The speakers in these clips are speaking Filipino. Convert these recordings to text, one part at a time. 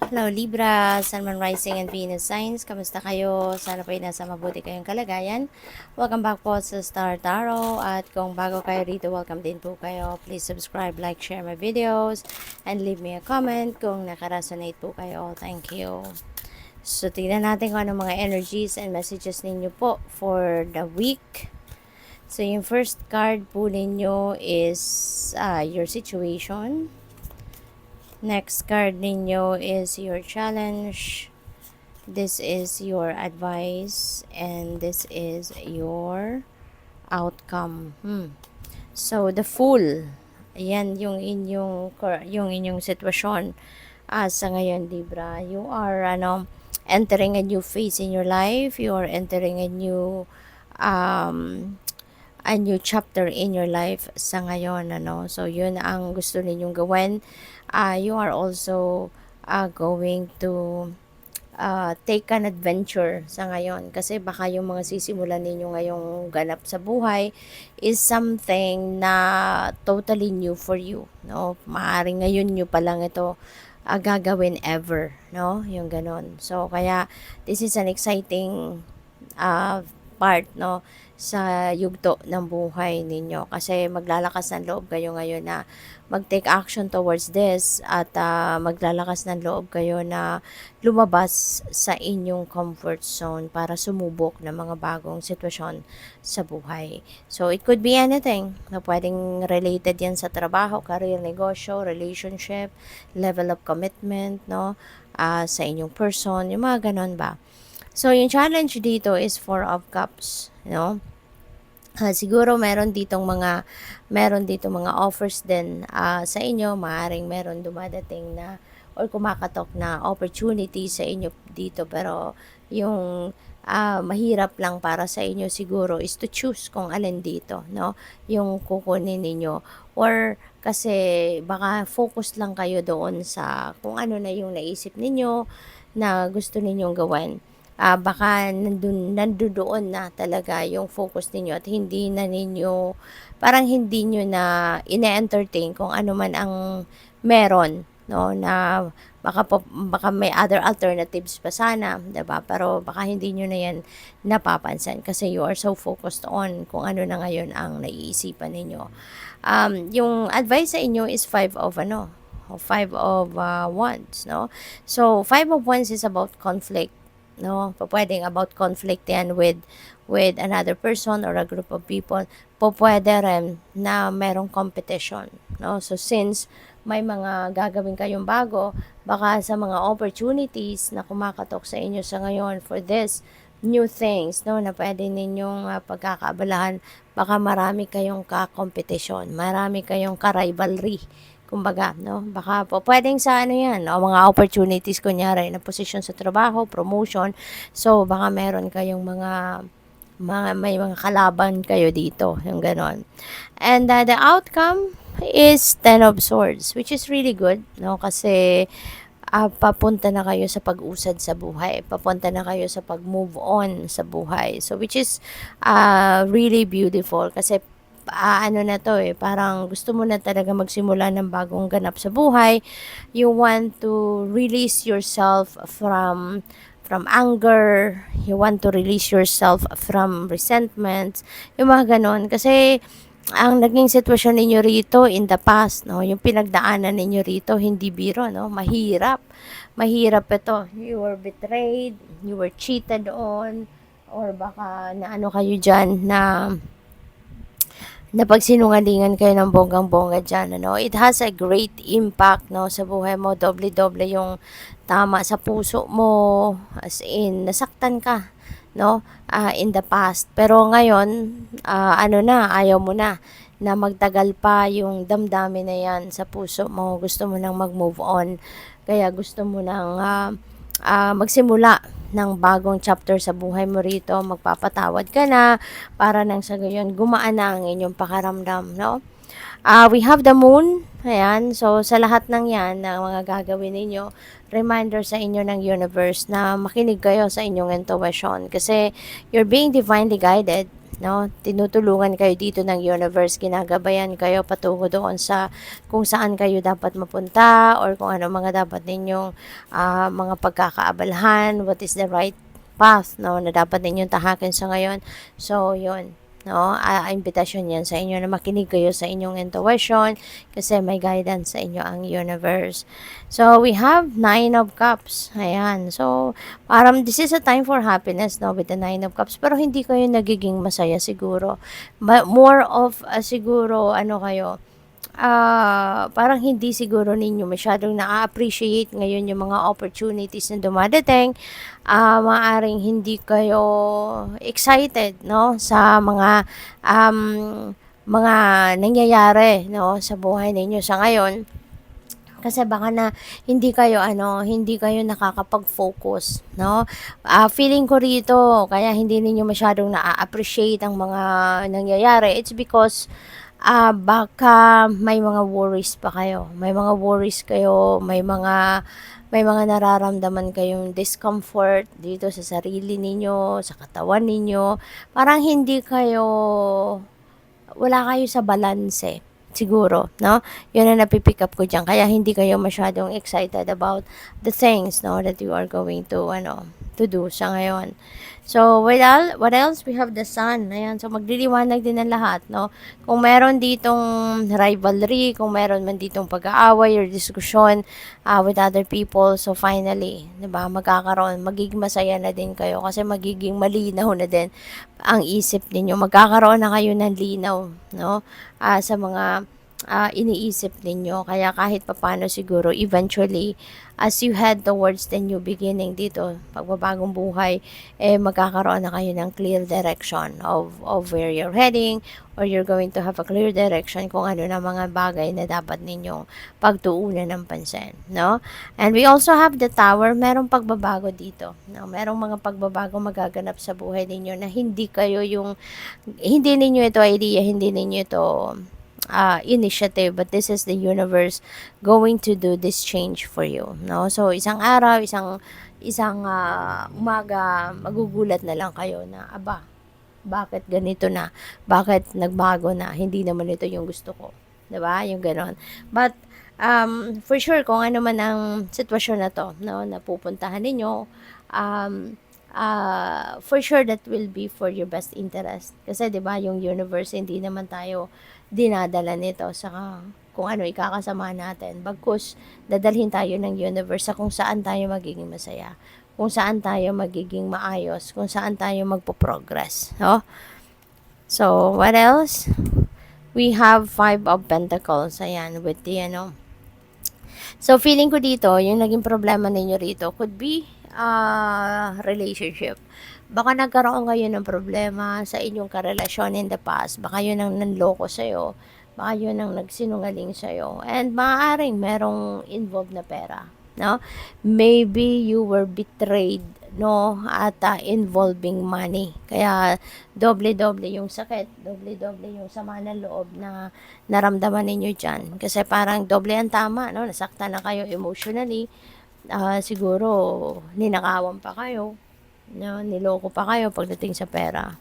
Hello Libra, Sun, Moon, Rising, and Venus signs. Kamusta kayo? Sana po ay nasa mabuti kayong kalagayan. Welcome back po sa Star Tarot. At kung bago kayo rito, welcome din po kayo. Please subscribe, like, share my videos, and leave me a comment kung nakaresonate po kayo. Thank you. So, tingnan natin kung ano mga energies and messages ninyo po for the week. So, yung first card po ninyo is your situation. Next card ninyo is your challenge. This is your advice. And this is your outcome. So, the Fool. Ayan yung inyong sitwasyon. Sa ngayon, Libra. You are, entering a new phase in your life. You are entering a new chapter in your life sa ngayon, So, yun ang gusto ninyong gawin. You are also going to take an adventure sa ngayon. Kasi baka yung mga sisimulan ninyo ngayong ganap sa buhay is something na totally new for you, no? Maaaring ngayon nyo pa lang ito gagawin ever, no? Yung ganon. So, kaya this is an exciting part, no, sa yugto ng buhay ninyo, kasi maglalakas ng loob kayo ngayon na mag-take action towards this, at maglalakas ng loob kayo na lumabas sa inyong comfort zone para sumubok ng mga bagong sitwasyon sa buhay. So, it could be anything na pwedeng related yan sa trabaho, career, negosyo, relationship, level of commitment, no, sa inyong person, yung mga ganon ba. So, yung challenge dito is 4 of Cups, siguro meron ditong mga offers din sa inyo. Maaring meron dumadating na or kumakatok na opportunity sa inyo dito, pero yung mahirap lang para sa inyo siguro is to choose kung alin dito, no, yung kukunin ninyo, or kasi baka focus lang kayo doon sa kung ano na yung naisip ninyo na gusto ninyong gawin. Baka nandoon na talaga yung focus ninyo at hindi na ninyo, parang hindi nyo na ine-entertain kung ano man ang meron, no, na baka may other alternatives pa sana, 'di ba? Pero baka hindi nyo na yan napapansin kasi you are so focused on kung ano na ngayon ang naiisipan ninyo. Yung advice sa inyo is 5 of Wands, no? So, 5 of Wands is about conflict, no? Pwedeng about conflict yan with another person or a group of people. Pwede rin na merong competition, no? So, since may mga gagawin kayong bago, baka sa mga opportunities na kumakatok sa inyo sa ngayon for this new things, no, na pwede ninyong pagkakaabalahan, baka marami kayong ka-competition, marami kayong ka-rivalry, kumbaga, no? Baka po pwedeng sa ano yan, o mga opportunities, kunyari na position sa trabaho, promotion. So, baka meron kayong may mga kalaban kayo dito, yung ganon. And the outcome is 10 of Swords, which is really good, no? Kasi papunta na kayo sa pag-usad sa buhay, papunta na kayo sa pag-move on sa buhay. So, which is really beautiful, kasi ano na to parang gusto mo na talaga magsimula ng bagong ganap sa buhay. You want to release yourself from anger, you want to release yourself from resentment, yung mga ganon. Kasi ang naging sitwasyon ninyo rito in the past, no, yung pinagdaanan ninyo rito, hindi biro, no, mahirap ito. You were betrayed, you were cheated on, or baka na ano kayo dyan, na napagsinungalingan kayo ng bonggang-bongga dyan, ano. It has a great impact, no, sa buhay mo. Doble-doble yung tama sa puso mo, as in, nasaktan ka, no, in the past. Pero ngayon, ayaw mo na magtagal pa yung damdamin na yan sa puso mo. Gusto mo nang mag-move on. Kaya gusto mo nang magsimula ng bagong chapter sa buhay mo rito. Magpapatawad ka na para nang sa gayon gumaan na ang inyong pakaramdam, no? We have the moon. Ayan. So, sa lahat ng yan, ng mga gagawin ninyo, reminder sa inyo ng universe na makinig kayo sa inyong intuition. Kasi, you're being divinely guided. no? Tinutulungan kayo dito ng universe, ginagabayan kayo patungo doon sa kung saan kayo dapat mapunta or kung ano mga dapat ninyong mga pagkakaabalahan, what is the right path, no, na dapat ninyong tahakin sa ngayon. So, yun, no, imbitasyon yan sa inyo na makinig kayo sa inyong intuition kasi may guidance sa inyo ang universe. So, we have Nine of Cups. Ayan. So, parang this is a time for happiness, no, with the Nine of Cups. Pero hindi kayo nagiging masaya siguro. More of, siguro, ano kayo, parang hindi siguro ninyo masyadong na-appreciate ngayon yung mga opportunities na dumadating. Maaring hindi kayo excited, no, sa mga nangyayari, no, sa buhay ninyo sa ngayon. Kasi baka na hindi kayo nakakapag-focus, no? Feeling ko rito, kaya hindi ninyo masyadong na-appreciate ang mga nangyayari. It's because baka may mga worries pa kayo. May mga worries kayo, may mga nararamdaman kayong discomfort dito sa sarili ninyo, sa katawan ninyo. Parang wala kayo sa balanse siguro, no? Yun ang napipick up ko dyan. Kaya hindi kayo masyadong excited about the things, no, that you are going to do sa ngayon. So, what else? We have the sun. Ayan. So, magliliwanag din ang lahat, no? Kung meron ditong rivalry, kung meron man ditong pag-aaway or diskusyon with other people, so finally, di ba, magiging masaya na din kayo kasi magiging malinaw na din ang isip ninyo. Magkakaroon na kayo ng linaw, no? Sa mga iniisip ninyo. Kaya kahit papano siguro, eventually, as you head towards the new beginning dito, pagbabagong buhay, magkakaroon na kayo ng clear direction of where you're heading, or you're going to have a clear direction kung ano na mga bagay na dapat ninyong pagtuunan ng pansin, no? And we also have the tower, merong pagbabago dito, no? Merong mga pagbabago magaganap sa buhay ninyo na hindi ninyo ito idea, hindi ninyo ito initiative, but this is the universe going to do this change for you, no? So isang araw, isang umaga, magugulat na lang kayo na bakit ganito na, bakit nagbago na, hindi naman ito yung gusto ko, 'di ba? Yung ganon. But for sure, kung ano man ang sitwasyon na to, no, na pupuntahan ninyo, for sure that will be for your best interest. Kasi 'di ba, yung universe, hindi naman tayo dinadala nito sa kung ano ikakasama natin. Bagkus dadalhin tayo ng universe sa kung saan tayo magiging masaya, kung saan tayo magiging maayos, kung saan tayo magpo-progress, no? So, what else? We have Five of Pentacles. Ayan, with the So, feeling ko dito, yung naging problema ninyo rito could be relationship. Baka nagkaroon kayo ng problema sa inyong karelasyon in the past. Baka yun ang nanloko sa'yo. Baka yun ang nagsinungaling sa'yo. And maaaring merong involved na pera, no? Maybe you were betrayed, no? At involving money. Kaya doble-doble yung sakit, doble-doble yung sama ng loob na naramdaman ninyo dyan. Kasi parang doble ang tama, no? Nasaktan na kayo emotionally. Siguro ninakawan pa kayo, no? Niloko pa kayo pagdating sa pera.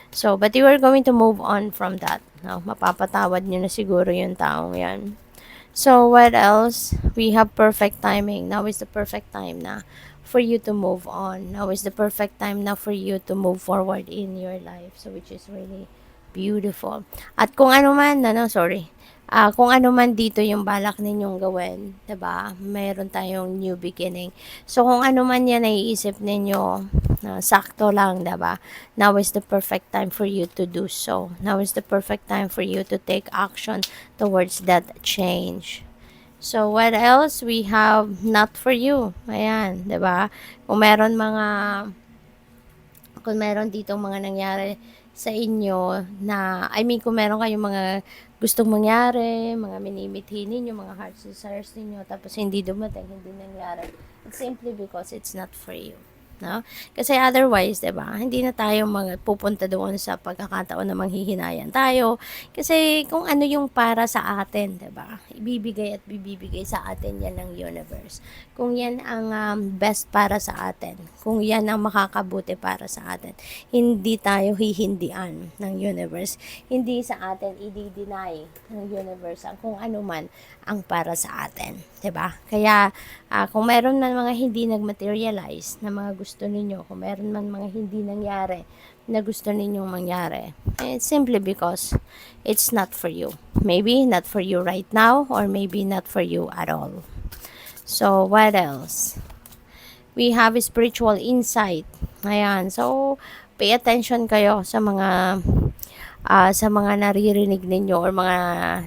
So, but you are going to move on from that, no? Mapapatawad nyo na siguro yung taong yan. So, what else? We have perfect timing. Now is the perfect time na for you to move on. Now is the perfect time na for you to move forward in your life. So, which is really beautiful. At kung ano man, kung ano man dito yung balak ninyong gawin, 'di ba? Mayroon tayong new beginning. So kung ano man 'yan naiisip ninyo, sakto lang, 'di ba? Now is the perfect time for you to do so. Now is the perfect time for you to take action towards that change. So what else? We have not for you. Ayan, 'di ba? Kung meron ditong mga nangyari sa inyo na, kung meron kayong mga gustong mangyari, mga minimithi ninyo, mga heart's desires ninyo, tapos hindi dumating, hindi nangyari, it's simply because it's not for you, no? Kasi otherwise, 'di ba, hindi na tayo pupunta doon sa pagkakataon na manghihinayan tayo. Kasi kung ano yung para sa atin, 'di ba, ibibigay at bibibigay sa atin 'yan ng universe. Kung 'yan ang, best para sa atin, kung 'yan ang makakabuti para sa atin, hindi tayo hihindian ng universe. Hindi sa atin i-de-deny ng universe ang kung ano man ang para sa atin, 'di ba? Kaya kung meron man mga hindi nag-materialize na mga gusto ninyo, kung meron man mga hindi nangyari na gusto ninyong mangyari, it's simply because it's not for you. Maybe not for you right now, or maybe not for you at all. So, what else? We have spiritual insight. Ayan. So, pay attention kayo sa mga naririnig ninyo or mga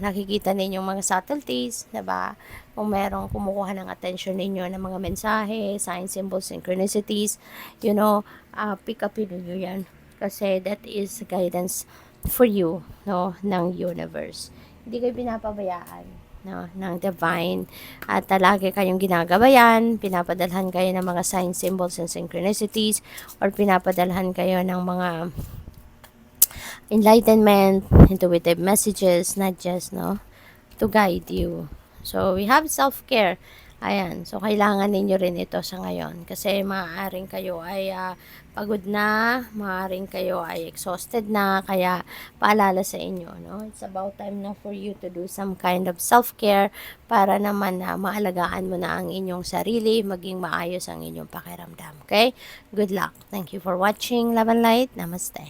nakikita ninyong mga subtleties, 'di ba? Kung merong kumukuha ng attention ninyo ng mga mensahe, signs, symbols, synchronicities, pick up ninyo 'yan. Kasi that is guidance for you, no, ng universe. Hindi kayo pinapabayaan, no, ng divine, at lagi kayong ginagabayan, pinapadalhan kayo ng mga signs, symbols, and synchronicities, or pinapadalhan kayo ng mga enlightenment, intuitive messages, not just, no, to guide you. So, we have self-care. Ayan. So, kailangan ninyo rin ito sa ngayon. Kasi maaaring kayo ay pagod na, maaaring kayo ay exhausted na, kaya paalala sa inyo, no? It's about time na for you to do some kind of self-care para naman maalagaan mo na ang inyong sarili, maging maayos ang inyong pakiramdam. Okay? Good luck. Thank you for watching. Love and Light. Namaste.